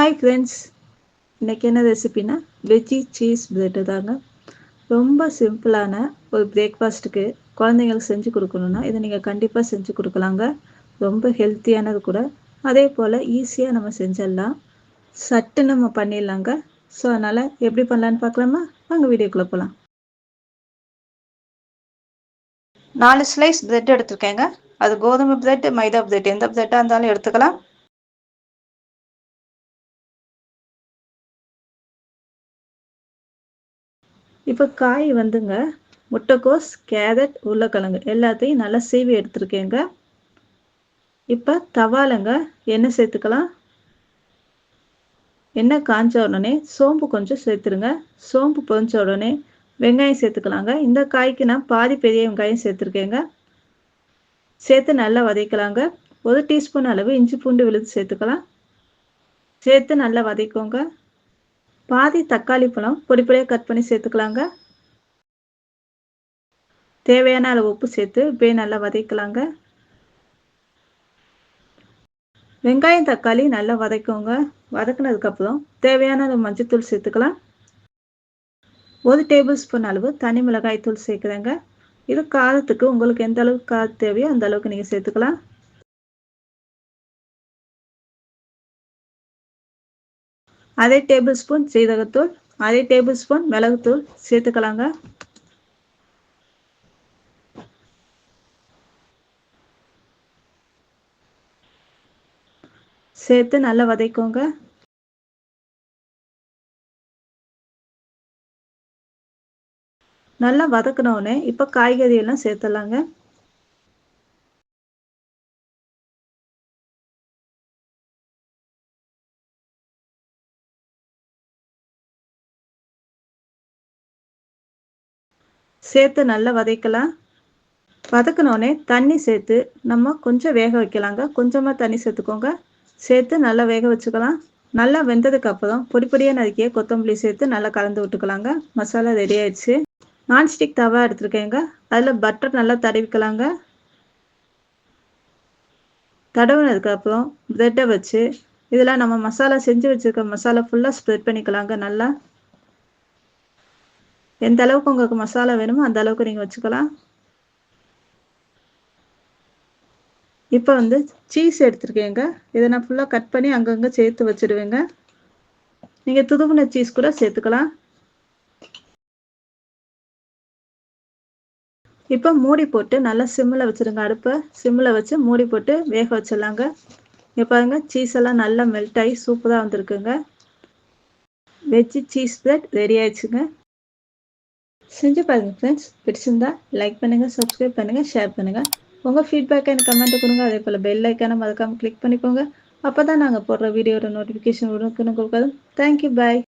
Hi friends, இன்றைக்கி என்ன ரெசிபினா veggie cheese bread தாங்க. ரொம்ப சிம்பிளான ஒரு பிரேக்ஃபாஸ்ட்டுக்கு குழந்தைங்களுக்கு செஞ்சு கொடுக்கணுன்னா இதை நீங்கள் கண்டிப்பாக செஞ்சு கொடுக்கலாங்க. ரொம்ப ஹெல்த்தியானது கூட, அதே போல் ஈஸியாக நம்ம செஞ்சிடலாம், சட்டு நம்ம பண்ணிடலாங்க. ஸோ அதனால் எப்படி பண்ணலான்னு பார்க்கலாமா? வாங்க வீடியோக்குள்ளே போகலாம். 4 ஸ்லைஸ் பிரெட் எடுத்துருக்கேங்க. அது கோதுமை பிரெட், மைதா பிரெட், எந்த பிரெட்டாக இருந்தாலும் எடுத்துக்கலாம். இப்போ காய் வந்துங்க, முட்டைக்கோஸ், கேரட், உருளைக்கிழங்கு எல்லாத்தையும் நல்லா சீவி எடுத்துருக்கேங்க. இப்போ தவாலங்க எண்ணெய் சேர்த்துக்கலாம். எண்ணெய் காஞ்ச உடனே சோம்பு கொஞ்சம் சேர்த்துருங்க. சோம்பு பொரிஞ்ச உடனே வெங்காயம் சேர்த்துக்கலாங்க. இந்த காய்க்கு நான் பாதி பெரிய வெங்காயம் சேர்த்துருக்கேங்க. சேர்த்து நல்லா வதக்கலாங்க. 1 டீஸ்பூன் அளவு இஞ்சி பூண்டு விழுது சேர்த்துக்கலாம். சேர்த்து நல்லா வதக்கோங்க. பாதி தக்காளி பழம் பொடி பொடியாக கட் பண்ணி சேர்த்துக்கலாங்க. தேவையான அளவு உப்பு சேர்த்து இப்படியே நல்லா வதக்கலாங்க. வெங்காயம் தக்காளி நல்லா வதக்கோங்க. வதக்கினதுக்கப்புறம் தேவையான அளவு மஞ்சள்தூள் சேர்த்துக்கலாம். 1 டேபிள் ஸ்பூன் அளவு தனி மிளகாய் தூள் சேர்க்குறேங்க. இது காரத்துக்கு உங்களுக்கு எந்த அளவுக்கு காரம் தேவையோ அந்த அளவுக்கு நீங்கள் சேர்த்துக்கலாம். அதே டேபிள் ஸ்பூன் சீரகத்தூள், அதே டேபிள் ஸ்பூன் மிளகுத்தூள் சேர்த்துக்கலாங்க. சேர்த்து நல்லா வதக்கோங்க. நல்லா வதக்கினோடனே இப்போ காய்கறி எல்லாம் சேர்த்துடலாங்க. சேர்த்து நல்லா வதக்கலாம். வதக்கினோடனே தண்ணி சேர்த்து நம்ம கொஞ்சம் வேக வைக்கலாங்க. கொஞ்சமாக தண்ணி சேர்த்துக்கோங்க. சேர்த்து நல்லா வேக வச்சுக்கலாம். நல்லா வெந்ததுக்கப்புறம் பொடி பொடியாக நறுக்கிய கொத்தமல்லி சேர்த்து நல்லா கலந்து விட்டுக்கலாங்க. மசாலா ரெடி ஆயிடுச்சு. நான்ஸ்டிக் தவா எடுத்துருக்கேங்க. அதில் பட்டர் நல்லா தடவிக்கலாங்க. தடவினதுக்கப்புறம் ப்ரெட்டை வச்சு இதில் நம்ம மசாலா செஞ்சு வச்சுருக்க மசாலா ஃபுல்லாக ஸ்ப்ரெட் பண்ணிக்கலாங்க. நல்லா எந்த அளவுக்கு உங்களுக்கு மசாலா வேணுமோ அந்த அளவுக்கு நீங்கள் வச்சுக்கலாம். இப்போ வந்து சீஸ் எடுத்துருக்கேங்க. இதை நான் ஃபுல்லாக கட் பண்ணி அங்கங்கே சேர்த்து வச்சுடுவேங்க. நீங்கள் துருவின சீஸ் கூட சேர்த்துக்கலாம். இப்போ மூடி போட்டு நல்லா சிம்மில் வச்சுருங்க. அடுப்பை சிம்மில் வச்சு மூடி போட்டு வேக வச்சிடலாங்க. இப்போ பாருங்கள், சீஸ் எல்லாம் நல்லா மெல்ட் ஆகி சூப்பராக வந்திருக்குங்க. வெஜ்ஜி சீஸ் பிரெட் ரெடி ஆயிடுச்சுங்க. செஞ்சு பாருங்கள் ஃப்ரெண்ட்ஸ். பிடிச்சிருந்தா லைக் பண்ணுங்கள், சப்ஸ்கிரைப் பண்ணுங்கள், ஷேர் பண்ணுங்கள். உங்கள் ஃபீட்பேக்கை எனக்கு கமெண்ட் கொடுங்க. அதே போல் பெல் ஐக்கானை மறக்காமல் கிளிக் பண்ணிக்கோங்க. அப்போ தான் நாங்கள் போடுற வீடியோட நோட்டிஃபிகேஷன் உடனுக்குன்னு கொடுக்காது. தேங்க்யூ, பாய்.